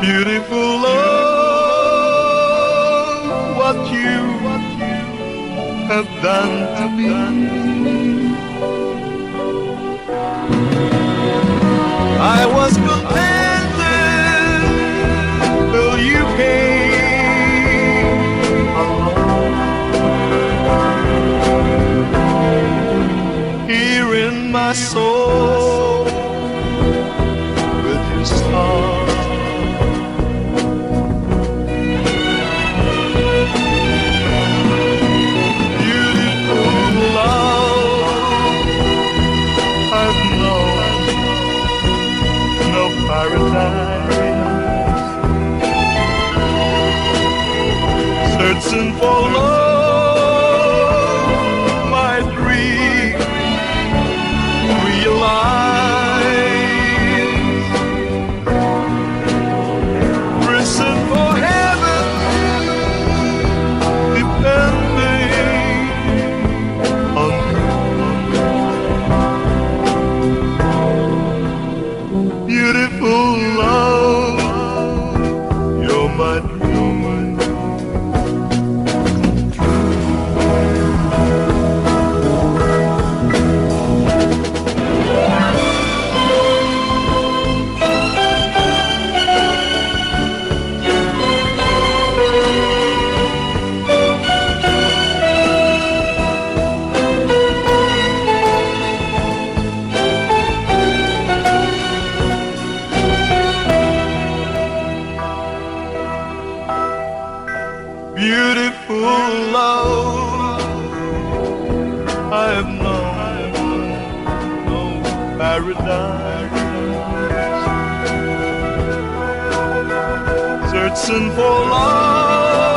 Beautiful love, what you have done to me. I was contented till you came along. Here in my soul with your song. Paradise, searching for love, my dream realize, prison for heaven, depending on you. Beautiful love, you're my dream. Beautiful love, I have known no paradise, searching for love.